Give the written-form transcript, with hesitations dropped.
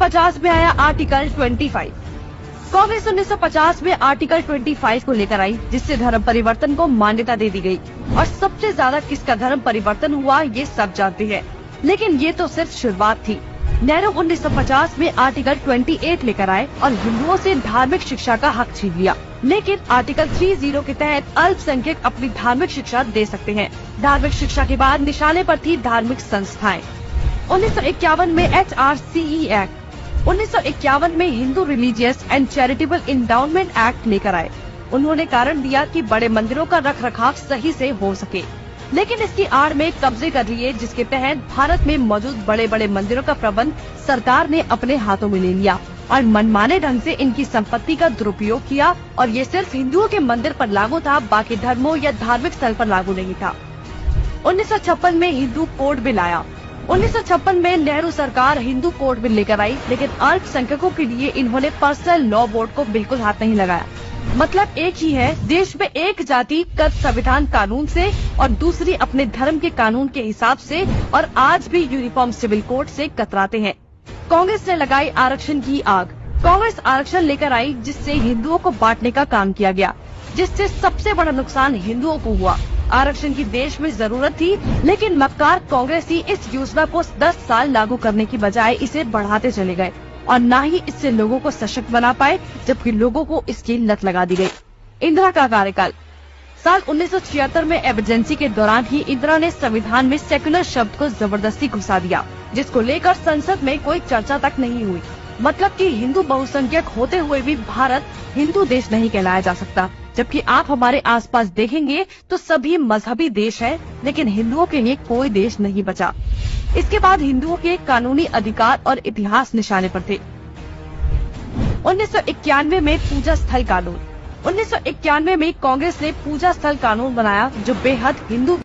1950 में आया आर्टिकल 25। कांग्रेस 1950 में आर्टिकल 25 को लेकर आई, जिससे धर्म परिवर्तन को मान्यता दे दी गई। और सबसे ज्यादा किसका धर्म परिवर्तन हुआ ये सब जानते हैं, लेकिन ये तो सिर्फ शुरुआत थी। नेहरू 1950 में आर्टिकल 28 लेकर आए और हिंदुओं से धार्मिक शिक्षा का हक छीन लिया। लेकिन आर्टिकल 30 के तहत अल्पसंख्यक अपनी धार्मिक शिक्षा दे सकते हैं। धार्मिक शिक्षा के बाद निशाने पर थी धार्मिक संस्थाएं। 1951 में HRCE एक्ट, 1951 में Hindu religious and charitable endowment act लेकर आए। उन्होंने कारण दिया कि बड़े मंदिरों का रखरखाव सही से हो सके, लेकिन इसकी आड़ में कब्जे कर लिए, जिसके तहत भारत में मौजूद बड़े बड़े मंदिरों का प्रबंध सरकार ने अपने हाथों में ले लिया और मनमाने ढंग से इनकी संपत्ति का दुरुपयोग किया। और ये सिर्फ हिंदुओं के मंदिर पर लागू था, बाकी धर्मों या धार्मिक स्थल पर लागू नहीं था। 1956 में हिंदू कोड बिल आया। 1956 में नेहरू सरकार हिंदू कोड बिल लेकर आई, लेकिन अल्पसंख्यकों के लिए इन्होंने पर्सनल लॉ बोर्ड को बिल्कुल हाथ नहीं लगाया। मतलब एक ही है, देश में एक जाति कद संविधान कानून से और दूसरी अपने धर्म के कानून के हिसाब से, और आज भी यूनिफॉर्म सिविल कोड से कतराते हैं। कांग्रेस ने लगाई आरक्षण की आग। कांग्रेस आरक्षण लेकर आई, जिससे हिंदुओं को बांटने का काम किया गया, जिससे सबसे बड़ा नुकसान हिंदुओं को हुआ। आरक्षण की देश में जरूरत थी, लेकिन मक्कार कांग्रेसी इस योजना को 10 साल लागू करने की बजाय इसे बढ़ाते चले गए और न ही इससे लोगों को सशक्त बना पाए, जबकि लोगों को इसकी लत लगा दी गई। इंदिरा का कार्यकाल। साल 1976 में इमरजेंसी के दौरान ही इंदिरा ने संविधान में सेक्युलर शब्द को जबरदस्ती घुसा दिया, जिसको लेकर संसद में कोई चर्चा तक नहीं हुई। मतलब कि हिंदू बहुसंख्यक होते हुए भी भारत हिंदू देश नहीं कहलाया जा सकता, जबकि आप हमारे आसपास देखेंगे तो सभी मजहबी देश हैं, लेकिन हिंदुओं के लिए कोई देश नहीं बचा। इसके बाद हिंदुओं के कानूनी अधिकार और इतिहास निशाने पर थे। 1991 में पूजा स्थल कानून। 1991 में कांग्रेस ने पूजा स्थल कानून बनाया, जो बेहद हिंदू